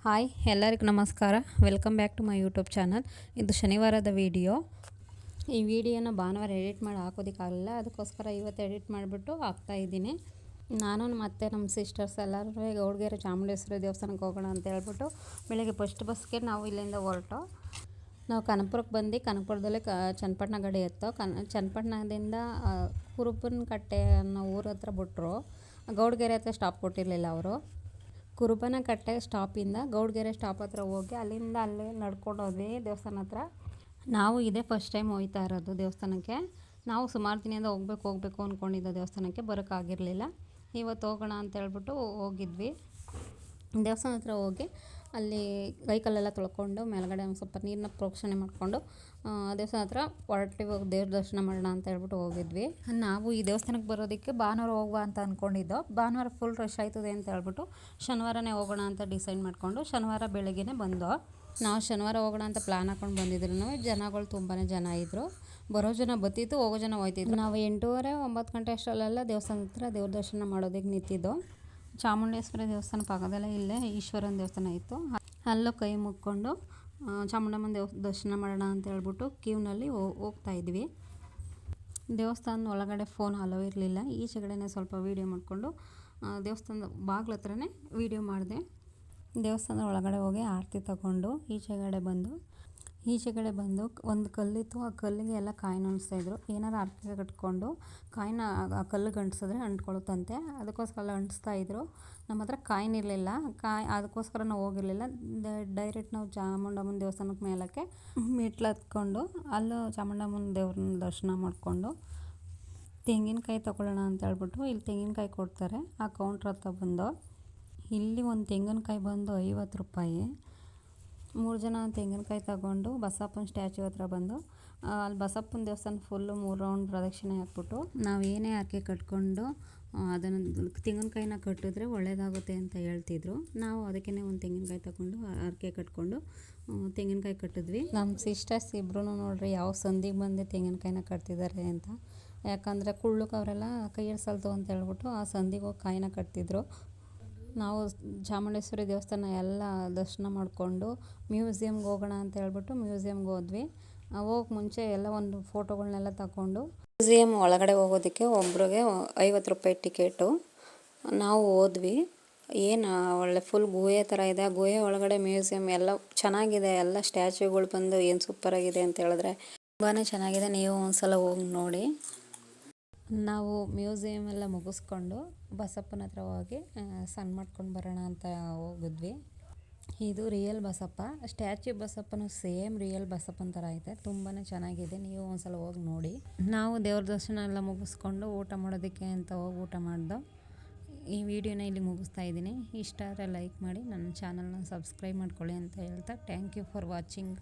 Hi ಎಲ್ಲರಿಗೂ ನಮಸ್ಕಾರ. Welcome back to my YouTube channel. ಇದು ಶನಿವಾರದ ವಿಡಿಯೋ. ಈ ವಿಡಿಯೋನ ಭಾನುವಾರ ಎಡಿಟ್ ಮಾಡಿ ಹಾಕೋದಕ್ಕಾಗಲಿಲ್ಲ, ಅದಕ್ಕೋಸ್ಕರ ಇವತ್ತು ಎಡಿಟ್ ಮಾಡಿಬಿಟ್ಟು ಹಾಕ್ತಾಯಿದ್ದೀನಿ. ನಾನು ಮತ್ತು ನಮ್ಮ ಸಿಸ್ಟರ್ಸ್ ಎಲ್ಲರೂ ಗೌಡ್ಗೆರೆ ಚಾಮುಂಡೇಶ್ವರಿ ದೇವಸ್ಥಾನಕ್ಕೆ ಹೋಗೋಣ ಅಂತ ಹೇಳ್ಬಿಟ್ಟು ಬೆಳಗ್ಗೆ ಫಸ್ಟ್ ಬಸ್ಗೆ ನಾವು ಇಲ್ಲಿಂದ ಹೊರಟು ನಾವು ಕನಕಪುರಕ್ಕೆ ಬಂದು ಕನಕಪುರದಲ್ಲೇ ಚನ್ನಪಟ್ಟಣ ಗಾಡಿ ಎತ್ತೋ. ಚನ್ನಪಟ್ಟಣದಿಂದ ಕುರುಬನಕಟ್ಟೆ ಅನ್ನೋ ಊರ ಹತ್ರ ಬಿಟ್ಟರು. ಗೌಡ್ಗೆರೆ ಹತ್ರ ಸ್ಟಾಪ್ ಕೊಟ್ಟಿರಲಿಲ್ಲ ಅವರು. ಕುರುಬನಕಟ್ಟೆ ಸ್ಟಾಪಿಂದ ಗೌಡ್ಗೆರೆ ಸ್ಟಾಪ್ ಹತ್ರ ಹೋಗಿ ಅಲ್ಲಿಂದ ಅಲ್ಲೇ ನಡ್ಕೊಂಡು ಹೋದ್ವಿ ದೇವಸ್ಥಾನ ಹತ್ರ. ನಾವು ಇದೇ ಫಸ್ಟ್ ಟೈಮ್ ಹೋಗ್ತಾ ಇರೋದು ದೇವಸ್ಥಾನಕ್ಕೆ. ನಾವು ಸುಮಾರು ದಿನದಿಂದ ಹೋಗಬೇಕು ಅಂದ್ಕೊಂಡಿದ್ದ ದೇವಸ್ಥಾನಕ್ಕೆ, ಬರೋಕ್ಕಾಗಿರಲಿಲ್ಲ. ಇವತ್ತು ಹೋಗೋಣ ಅಂತ ಹೇಳ್ಬಿಟ್ಟು ಹೋಗಿದ್ವಿ. ದೇವಸ್ಥಾನ ಹತ್ರ ಹೋಗಿ ಅಲ್ಲಿ ಕೈಕಾಲೆಲ್ಲ ತೊಳ್ಕೊಂಡು ಮೇಲ್ಗಡೆ ಒಂದು ಸ್ವಲ್ಪ ನೀರನ್ನ ಪ್ರೋಕ್ಷಣೆ ಮಾಡಿಕೊಂಡು ದೇವಸ್ಥಾನ ಹತ್ರ ಹೋಗಿ ದೇವ್ರ ದರ್ಶನ ಮಾಡೋಣ ಅಂತ ಹೇಳ್ಬಿಟ್ಟು ಹೋಗಿದ್ವಿ. ನಾವು ಈ ದೇವಸ್ಥಾನಕ್ಕೆ ಬರೋದಕ್ಕೆ ಭಾನುವಾರ ಹೋಗುವ ಅಂತ ಅಂದ್ಕೊಂಡಿದ್ದೋ. ಭಾನುವಾರ ಫುಲ್ ರಶ್ ಆಯ್ತದೆ ಅಂತ ಹೇಳ್ಬಿಟ್ಟು ಶನಿವಾರನೇ ಹೋಗೋಣ ಅಂತ ಡಿಸೈಡ್ ಮಾಡಿಕೊಂಡು ಶನಿವಾರ ಬೆಳಗ್ಗೆನೇ ಬಂದೋ. ನಾವು ಶನಿವಾರ ಹೋಗೋಣ ಅಂತ ಪ್ಲ್ಯಾನ್ ಹಾಕೊಂಡು ಬಂದಿದ್ರು. ಜನಗಳು ತುಂಬಾ ಜನ ಇದ್ದರು. ಬರೋ ಜನ ಬತ್ತಿತ್ತು, ಹೋಗೋ ಜನ ಹೋಯ್ತಿದ್ರು. ನಾವು 8:30 9 ಗಂಟೆ ಅಷ್ಟರಲ್ಲೆಲ್ಲ ದೇವಸ್ಥಾನದ ಹತ್ರ ದೇವ್ರ ದರ್ಶನ ಮಾಡೋದಕ್ಕೆ ನಿಂತಿದ್ದೋ. ಚಾಮುಂಡೇಶ್ವರಿ ದೇವಸ್ಥಾನ ಪಕ್ಕದಲ್ಲೇ ಇಲ್ಲೇ ಈಶ್ವರನ ದೇವಸ್ಥಾನ ಇತ್ತು. ಅಲ್ಲೂ ಕೈ ಮುಕ್ಕೊಂಡು ಚಾಮುಂಡಮ್ಮನ ದರ್ಶನ ಮಾಡೋಣ ಅಂತ ಹೇಳ್ಬಿಟ್ಟು ಕ್ಯೂನಲ್ಲಿ ಹೋಗ್ತಾಯಿದ್ವಿ. ದೇವಸ್ಥಾನದ ಒಳಗಡೆ ಫೋನ್ ಅಲೋ ಇರಲಿಲ್ಲ. ಈಚೆಗಡೆನೇ ಸ್ವಲ್ಪ ವೀಡಿಯೋ ಮಾಡಿಕೊಂಡು ದೇವಸ್ಥಾನದ ಬಾಗಿಲ ಹತ್ರನೇ ವೀಡಿಯೋ ಮಾಡಿದೆ. ದೇವಸ್ಥಾನದ ಒಳಗಡೆ ಹೋಗಿ ಆರತಿ ತಗೊಂಡು ಈಚೆಗಡೆ ಬಂದು ಒಂದು ಕಲ್ಲಿತ್ತು. ಆ ಕಲ್ಲಿಗೆ ಎಲ್ಲ ಕಾಯಿನ ಅಂಟಿಸ್ತಾಯಿದ್ರು. ಏನಾರು ಅರ್ಕೆ ಕಟ್ಕೊಂಡು ಕಾಯಿನ ಆ ಕಲ್ಲಿಗೆ ಅಂಟಿಸಿದ್ರೆ ಅಂಟ್ಕೊಳುತ್ತಂತೆ. ಅದಕ್ಕೋಸ್ಕರ ಅಂಟಿಸ್ತಾಯಿದ್ರು. ನಮ್ಮ ಹತ್ರ ಕಾಯಿನಿರಲಿಲ್ಲ. ಅದಕ್ಕೋಸ್ಕರ ನಾವು ಹೋಗಿರಲಿಲ್ಲ. ಡೈರೆಕ್ಟ್ ನಾವು ಚಾಮುಂಡಮ್ಮನ ದೇವಸ್ಥಾನಕ್ಕೆ ಮೇಲಕ್ಕೆ ಮೆಟ್ಲು ಹತ್ಕೊಂಡು ಅಲ್ಲೂ ಚಾಮುಂಡಮ್ಮನ ದೇವ್ರನ್ನ ದರ್ಶನ ಮಾಡಿಕೊಂಡು ತೆಂಗಿನಕಾಯಿ ತೊಗೊಳ್ಳೋಣ ಅಂತ ಹೇಳ್ಬಿಟ್ಟು ಇಲ್ಲಿ ತೆಂಗಿನಕಾಯಿ ಕೊಡ್ತಾರೆ. ಆ ಕೌಂಟ್ರ್ ಹತ್ರ ಬಂದು ಇಲ್ಲಿ ಒಂದು ತೆಂಗಿನಕಾಯಿ ಬಂದು 50 ರೂಪಾಯಿ. 3 ಜನ ತೆಂಗಿನಕಾಯಿ ತಗೊಂಡು ಬಸಪ್ಪನ ಸ್ಟ್ಯಾಚ್ಯೂ ಹತ್ರ ಬಂದು ಅಲ್ಲಿ ಬಸಪ್ಪನ ದೇವಸ್ಥಾನ ಫುಲ್ಲು 3 ರೌಂಡ್ ಪ್ರದಕ್ಷಿಣೆ ಹಾಕ್ಬಿಟ್ಟು ನಾವು ಏನೇ ಹರಕೆ ಕಟ್ಕೊಂಡು ಅದನ್ನು ತೆಂಗಿನಕಾಯಿನ ಕಟ್ಟಿದ್ರೆ ಒಳ್ಳೆಯದಾಗುತ್ತೆ ಅಂತ ಹೇಳ್ತಿದ್ರು. ನಾವು ಅದಕ್ಕೇ ಒಂದು ತೆಂಗಿನಕಾಯಿ ತಗೊಂಡು ಹರಕೆ ಕಟ್ಕೊಂಡು ತೆಂಗಿನಕಾಯಿ ಕಟ್ಟಿದ್ವಿ. ನಮ್ಮ ಸಿಸ್ಟರ್ಸ್ ಇಬ್ಬರೂ ನೋಡ್ರಿ ಯಾವ ಸಂದಿಗೆ ಬಂದು ತೆಂಗಿನಕಾಯಿನ ಕಟ್ತಿದ್ದಾರೆ ಅಂತ. ಯಾಕಂದರೆ ಕುಳ್ಳಕ್ಕೆ ಅವರೆಲ್ಲ ಕೈಯಲ್ಲಿ ಸಲ್ತು ಅಂತ ಹೇಳ್ಬಿಟ್ಟು ಆ ಸಂದಿಗೆ ಹೋಗಿ ಕಾಯಿನ ಕಟ್ತಿದ್ರು. ನಾವು ಚಾಮುಂಡೇಶ್ವರಿ ದೇವಸ್ಥಾನ ಎಲ್ಲ ದರ್ಶನ ಮಾಡಿಕೊಂಡು ಮ್ಯೂಸಿಯಮ್ಗೆ ಹೋಗೋಣ ಅಂತ ಹೇಳ್ಬಿಟ್ಟು ಮ್ಯೂಸಿಯಮ್ಗೆ ಹೋದ್ವಿ. ಹೋಗಿ ಮುಂಚೆ ಎಲ್ಲ ಒಂದು ಫೋಟೋಗಳನ್ನೆಲ್ಲ ತಗೊಂಡು ಮ್ಯೂಸಿಯಮ್ ಒಳಗಡೆ ಹೋಗೋದಕ್ಕೆ ಒಬ್ರಿಗೆ 50 ರೂಪಾಯಿ ಟಿಕೆಟು. ನಾವು ಹೋದ್ವಿ. ಏನು ಒಳ್ಳೆ ಫುಲ್ ಗುಹೆ ಥರ ಇದೆ. ಆ ಗುಹೆ ಒಳಗಡೆ ಮ್ಯೂಸಿಯಮ್ ಎಲ್ಲ ಚೆನ್ನಾಗಿದೆ. ಎಲ್ಲ ಸ್ಟ್ಯಾಚ್ಯೂಗಳು ಬಂದು ಏನು ಸೂಪರಾಗಿದೆ ಅಂತ ಹೇಳಿದ್ರೆ ತುಂಬಾ ಚೆನ್ನಾಗಿದೆ. ನೀವು ಒಂದ್ಸಲ ಹೋಗಿ ನೋಡಿ. ನಾವು ಮ್ಯೂಸಿಯಮ್ ಎಲ್ಲ ಮುಗಿಸ್ಕೊಂಡು ಬಸಪ್ಪನ ಹತ್ರ ಹೋಗಿ ಸಣ್ಣ ಮಾಡ್ಕೊಂಡು ಬರೋಣ ಅಂತ ಹೋಗಿದ್ವಿ. ಇದು ರಿಯಲ್ ಬಸಪ್ಪ. ಸ್ಟ್ಯಾಚ್ಯೂ ಬಸಪ್ಪನು ಸೇಮ್ ರಿಯಲ್ ಬಸಪ್ಪನ ಥರ ಐತೆ. ತುಂಬಾ ಚೆನ್ನಾಗಿದೆ. ನೀವು ಒಂದ್ಸಲ ಹೋಗಿ ನೋಡಿ. ನಾವು ದೇವ್ರ ದರ್ಶನ ಎಲ್ಲ ಮುಗಿಸ್ಕೊಂಡು ಊಟ ಮಾಡೋದಕ್ಕೆ ಅಂತ ಹೋಗಿ ಊಟ ಮಾಡ್ದೋ. ಈ ವಿಡಿಯೋನ ಇಲ್ಲಿ ಮುಗಿಸ್ತಾ ಇದ್ದೀನಿ. ಇಷ್ಟ ಆದರೆ ಲೈಕ್ ಮಾಡಿ, ನನ್ನ ಚಾನಲ್ನ ಸಬ್ಸ್ಕ್ರೈಬ್ ಮಾಡ್ಕೊಳ್ಳಿ ಅಂತ ಹೇಳ್ತಾ ಥ್ಯಾಂಕ್ ಯು ಫಾರ್ ವಾಚಿಂಗ್.